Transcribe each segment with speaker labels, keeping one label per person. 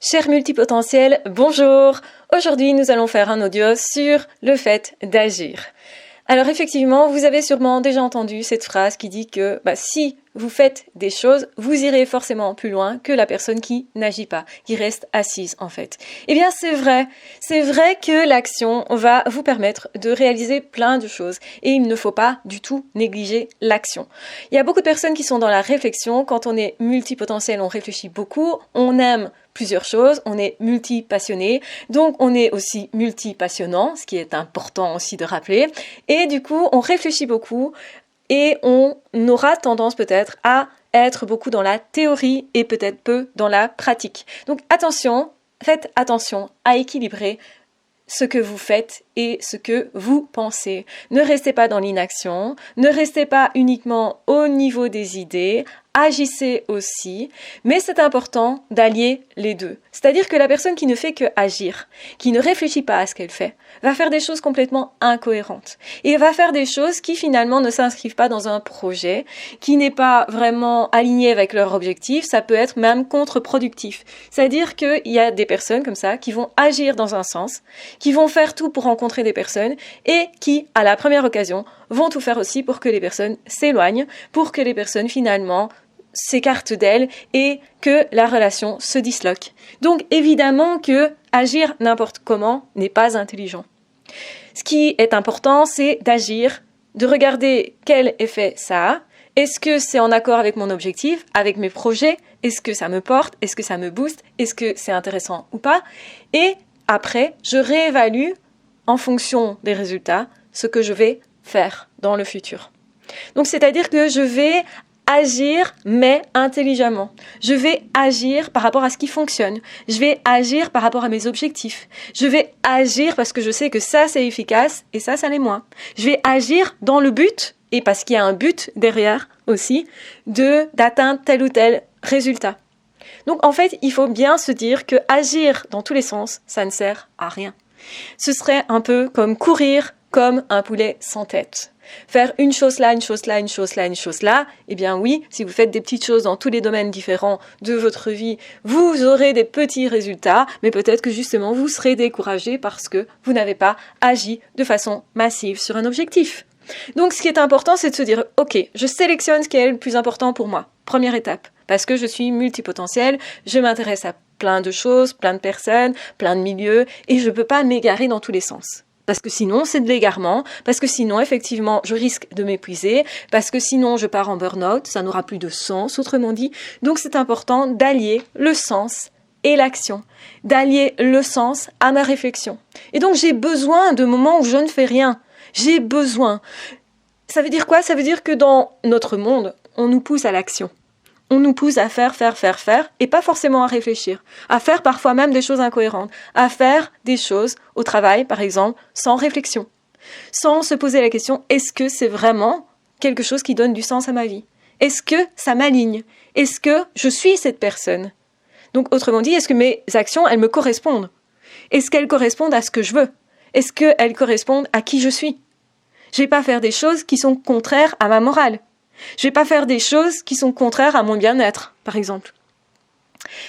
Speaker 1: Chers multipotentiels, bonjour! Aujourd'hui, nous allons faire un audio sur le fait d'agir. Alors effectivement, vous avez sûrement déjà entendu cette phrase qui dit que si vous faites des choses, vous irez forcément plus loin que la personne qui n'agit pas, qui reste assise en fait. Eh bien c'est vrai que l'action va vous permettre de réaliser plein de choses et il ne faut pas du tout négliger l'action. Il y a beaucoup de personnes qui sont dans la réflexion. Quand on est multipotentiel, on réfléchit beaucoup, on aime plusieurs choses, on est multi-passionné, donc on est aussi multi-passionnant, ce qui est important aussi de rappeler, et du coup on réfléchit beaucoup et on aura tendance peut-être à être beaucoup dans la théorie et peut-être peu dans la pratique. Donc attention, faites attention à équilibrer ce que vous faites et ce que vous pensez. Ne restez pas dans l'inaction, ne restez pas uniquement au niveau des idées, agissez aussi, mais c'est important d'allier les deux. C'est-à-dire que la personne qui ne fait que agir, qui ne réfléchit pas à ce qu'elle fait, va faire des choses complètement incohérentes et va faire des choses qui finalement ne s'inscrivent pas dans un projet, qui n'est pas vraiment aligné avec leur objectif, ça peut être même contre-productif. C'est-à-dire qu'il y a des personnes comme ça qui vont agir dans un sens, qui vont faire tout pour rencontrer des personnes et qui, à la première occasion, vont tout faire aussi pour que les personnes s'éloignent, pour que les personnes finalement s'écartent d'elles et que la relation se disloque. Donc évidemment que agir n'importe comment n'est pas intelligent. Ce qui est important, c'est d'agir, de regarder quel effet ça a. Est-ce que c'est en accord avec mon objectif, avec mes projets? Est-ce que ça me porte? Est-ce que ça me booste? Est-ce que c'est intéressant ou pas? Et après, je réévalue en fonction des résultats ce que je vais faire dans le futur. Donc c'est-à-dire que je vais agir mais intelligemment. Je vais agir par rapport à ce qui fonctionne. Je vais agir par rapport à mes objectifs. Je vais agir parce que je sais que ça c'est efficace et ça l'est moins. Je vais agir dans le but, et parce qu'il y a un but derrière aussi, d'atteindre tel ou tel résultat. Donc en fait, il faut bien se dire que agir dans tous les sens, ça ne sert à rien. Ce serait un peu comme courir comme un poulet sans tête. Faire une chose là, une chose là, une chose là, une chose là, eh bien oui, si vous faites des petites choses dans tous les domaines différents de votre vie, vous aurez des petits résultats, mais peut-être que justement vous serez découragé parce que vous n'avez pas agi de façon massive sur un objectif. Donc ce qui est important, c'est de se dire, ok, je sélectionne ce qui est le plus important pour moi. Première étape, parce que je suis multipotentiel, je m'intéresse à plein de choses, plein de personnes, plein de milieux, et je ne peux pas m'égarer dans tous les sens. Parce que sinon, c'est de l'égarement, parce que sinon, effectivement, je risque de m'épuiser, parce que sinon, je pars en burn-out, ça n'aura plus de sens, autrement dit. Donc, c'est important d'allier le sens et l'action, d'allier le sens à ma réflexion. Et donc, j'ai besoin de moments où je ne fais rien. J'ai besoin. Ça veut dire quoi? Ça veut dire que dans notre monde, on nous pousse à l'action. On nous pousse à faire, et pas forcément à réfléchir, à faire parfois même des choses incohérentes, à faire des choses au travail, par exemple, sans réflexion, sans se poser la question, est-ce que c'est vraiment quelque chose qui donne du sens à ma vie? Est-ce que ça m'aligne? Est-ce que je suis cette personne? Donc, autrement dit, est-ce que mes actions, elles me correspondent? Est-ce qu'elles correspondent à ce que je veux? Est-ce qu'elles correspondent à qui je suis? Je vais pas faire des choses qui sont contraires à ma morale. Je vais pas faire des choses qui sont contraires à mon bien-être, par exemple.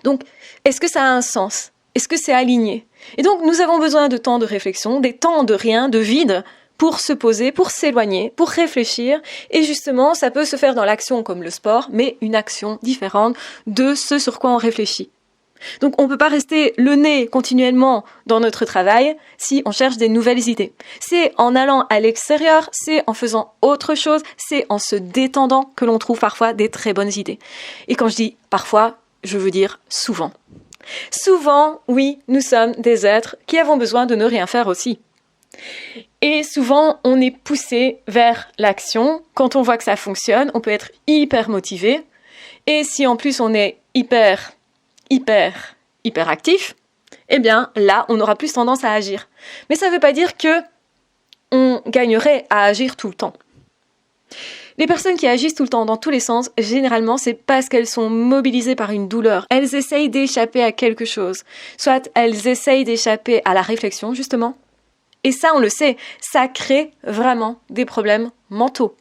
Speaker 1: Donc, est-ce que ça a un sens? Est-ce que c'est aligné? Et donc, nous avons besoin de temps de réflexion, des temps de rien, de vide, pour se poser, pour s'éloigner, pour réfléchir. Et justement, ça peut se faire dans l'action comme le sport, mais une action différente de ce sur quoi on réfléchit. Donc on ne peut pas rester le nez continuellement dans notre travail si on cherche des nouvelles idées. C'est en allant à l'extérieur, c'est en faisant autre chose, c'est en se détendant que l'on trouve parfois des très bonnes idées. Et quand je dis parfois, je veux dire souvent. Souvent, oui, nous sommes des êtres qui avons besoin de ne rien faire aussi. Et souvent, on est poussé vers l'action. Quand on voit que ça fonctionne, on peut être hyper motivé. Et si en plus on est hyper actif, eh bien là, on aura plus tendance à agir. Mais ça ne veut pas dire que on gagnerait à agir tout le temps. Les personnes qui agissent tout le temps dans tous les sens, généralement, c'est parce qu'elles sont mobilisées par une douleur. Elles essayent d'échapper à quelque chose. Soit elles essayent d'échapper à la réflexion, justement. Et ça, on le sait, ça crée vraiment des problèmes mentaux.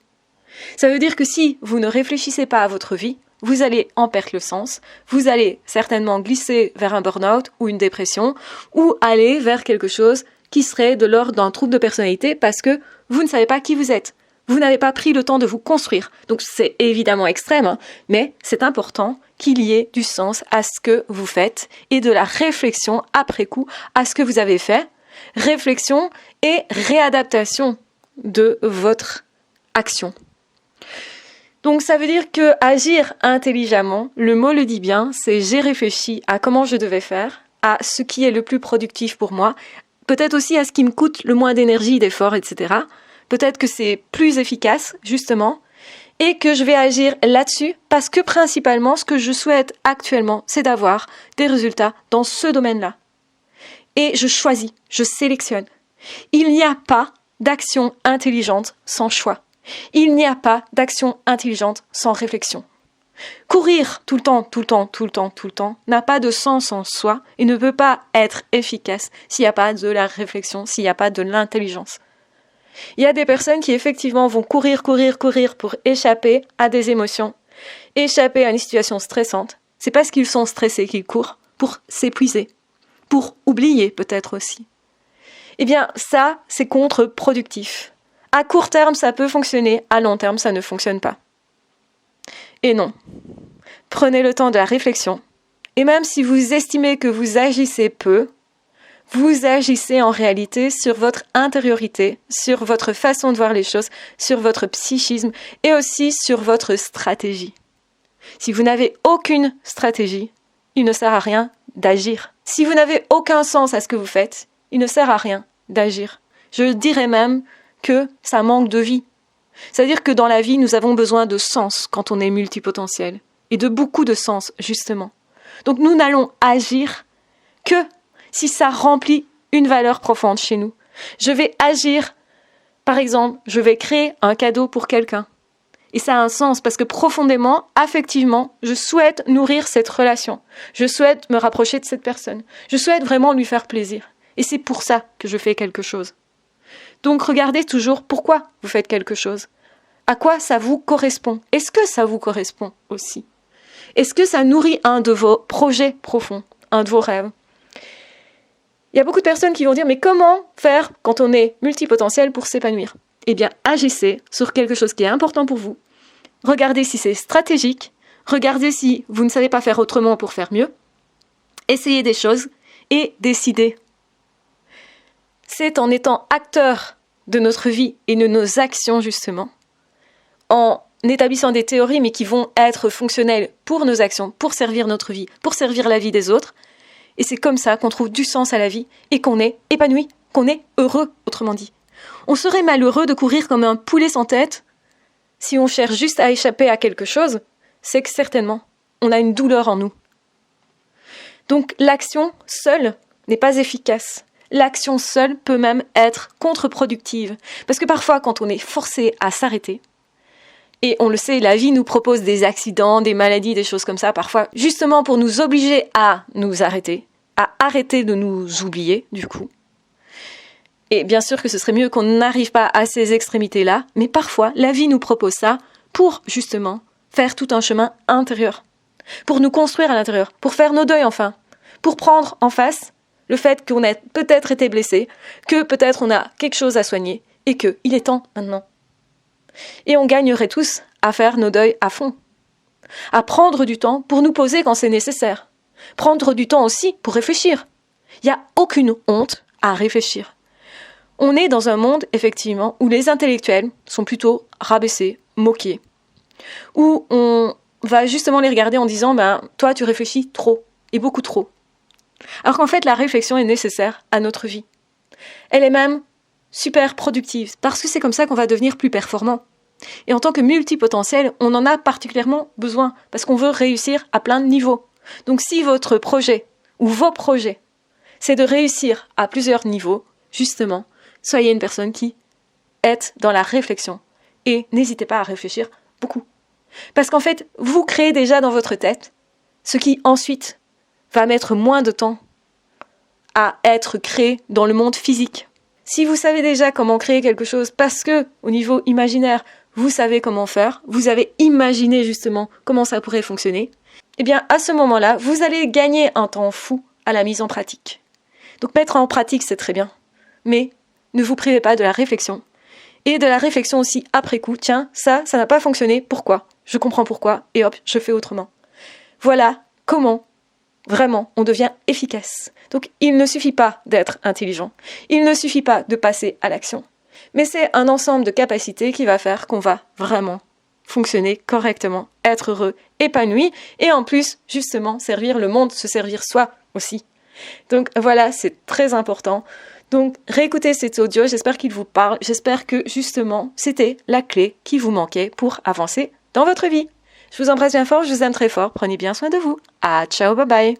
Speaker 1: Ça veut dire que si vous ne réfléchissez pas à votre vie, vous allez en perdre le sens, vous allez certainement glisser vers un burn-out ou une dépression, ou aller vers quelque chose qui serait de l'ordre d'un trouble de personnalité parce que vous ne savez pas qui vous êtes. Vous n'avez pas pris le temps de vous construire. Donc c'est évidemment extrême, mais c'est important qu'il y ait du sens à ce que vous faites et de la réflexion après coup à ce que vous avez fait. Réflexion et réadaptation de votre action. Donc ça veut dire que agir intelligemment, le mot le dit bien, c'est j'ai réfléchi à comment je devais faire, à ce qui est le plus productif pour moi, peut-être aussi à ce qui me coûte le moins d'énergie, d'effort, etc. Peut-être que c'est plus efficace, justement, et que je vais agir là-dessus parce que principalement, ce que je souhaite actuellement, c'est d'avoir des résultats dans ce domaine-là. Et je choisis, je sélectionne. Il n'y a pas d'action intelligente sans choix. Il n'y a pas d'action intelligente sans réflexion. Courir tout le temps n'a pas de sens en soi et ne peut pas être efficace s'il n'y a pas de la réflexion, s'il n'y a pas de l'intelligence. Il y a des personnes qui effectivement vont courir pour échapper à des émotions, échapper à une situation stressante. C'est parce qu'ils sont stressés qu'ils courent, pour s'épuiser, pour oublier peut-être aussi. Eh bien ça, c'est contre-productif. À court terme, ça peut fonctionner, à long terme, ça ne fonctionne pas. Et non, prenez le temps de la réflexion. Et même si vous estimez que vous agissez peu, vous agissez en réalité sur votre intériorité, sur votre façon de voir les choses, sur votre psychisme et aussi sur votre stratégie. Si vous n'avez aucune stratégie, il ne sert à rien d'agir. Si vous n'avez aucun sens à ce que vous faites, il ne sert à rien d'agir. Je dirais même que ça manque de vie. C'est-à-dire que dans la vie, nous avons besoin de sens quand on est multipotentiel. Et de beaucoup de sens, justement. Donc nous n'allons agir que si ça remplit une valeur profonde chez nous. Je vais agir, par exemple, je vais créer un cadeau pour quelqu'un. Et ça a un sens parce que profondément, affectivement, je souhaite nourrir cette relation. Je souhaite me rapprocher de cette personne. Je souhaite vraiment lui faire plaisir. Et c'est pour ça que je fais quelque chose. Donc regardez toujours pourquoi vous faites quelque chose. À quoi ça vous correspond? Est-ce que ça vous correspond aussi? Est-ce que ça nourrit un de vos projets profonds, un de vos rêves? Il y a beaucoup de personnes qui vont dire, mais comment faire quand on est multipotentiel pour s'épanouir? Eh bien, agissez sur quelque chose qui est important pour vous. Regardez si c'est stratégique. Regardez si vous ne savez pas faire autrement pour faire mieux. Essayez des choses et décidez. C'est en étant acteur de notre vie et de nos actions, justement, en établissant des théories, mais qui vont être fonctionnelles pour nos actions, pour servir notre vie, pour servir la vie des autres. Et c'est comme ça qu'on trouve du sens à la vie et qu'on est épanoui, qu'on est heureux, autrement dit. On serait malheureux de courir comme un poulet sans tête si on cherche juste à échapper à quelque chose, c'est que certainement, on a une douleur en nous. Donc l'action seule n'est pas efficace. L'action seule peut même être contre-productive. Parce que parfois, quand on est forcé à s'arrêter, et on le sait, la vie nous propose des accidents, des maladies, des choses comme ça, parfois, justement pour nous obliger à nous arrêter, à arrêter de nous oublier, du coup. Et bien sûr que ce serait mieux qu'on n'arrive pas à ces extrémités-là, mais parfois, la vie nous propose ça pour, justement, faire tout un chemin intérieur. Pour nous construire à l'intérieur, pour faire nos deuils, enfin. Pour prendre en face le fait qu'on ait peut-être été blessé, que peut-être on a quelque chose à soigner, et qu'il est temps maintenant. Et on gagnerait tous à faire nos deuils à fond. À prendre du temps pour nous poser quand c'est nécessaire. Prendre du temps aussi pour réfléchir. Il n'y a aucune honte à réfléchir. On est dans un monde, effectivement, où les intellectuels sont plutôt rabaissés, moqués. Où on va justement les regarder en disant « toi tu réfléchis trop, et beaucoup trop ». Alors qu'en fait, la réflexion est nécessaire à notre vie. Elle est même super productive, parce que c'est comme ça qu'on va devenir plus performant. Et en tant que multipotentiel, on en a particulièrement besoin, parce qu'on veut réussir à plein de niveaux. Donc si votre projet, ou vos projets, c'est de réussir à plusieurs niveaux, justement, soyez une personne qui est dans la réflexion. Et n'hésitez pas à réfléchir beaucoup. Parce qu'en fait, vous créez déjà dans votre tête ce qui ensuite va mettre moins de temps à être créé dans le monde physique. Si vous savez déjà comment créer quelque chose parce que, au niveau imaginaire, vous savez comment faire, vous avez imaginé justement comment ça pourrait fonctionner, eh bien à ce moment-là, vous allez gagner un temps fou à la mise en pratique. Donc mettre en pratique, c'est très bien, mais ne vous privez pas de la réflexion. Et de la réflexion aussi après coup, tiens, ça n'a pas fonctionné, pourquoi ? Je comprends pourquoi, et hop, je fais autrement. Voilà comment, vraiment, on devient efficace. Donc il ne suffit pas d'être intelligent, il ne suffit pas de passer à l'action. Mais c'est un ensemble de capacités qui va faire qu'on va vraiment fonctionner correctement, être heureux, épanoui, et en plus, justement, servir le monde, se servir soi aussi. Donc voilà, c'est très important. Donc réécoutez cet audio, j'espère qu'il vous parle, j'espère que justement, c'était la clé qui vous manquait pour avancer dans votre vie. Je vous embrasse bien fort, je vous aime très fort, prenez bien soin de vous. Ah, ciao, bye bye.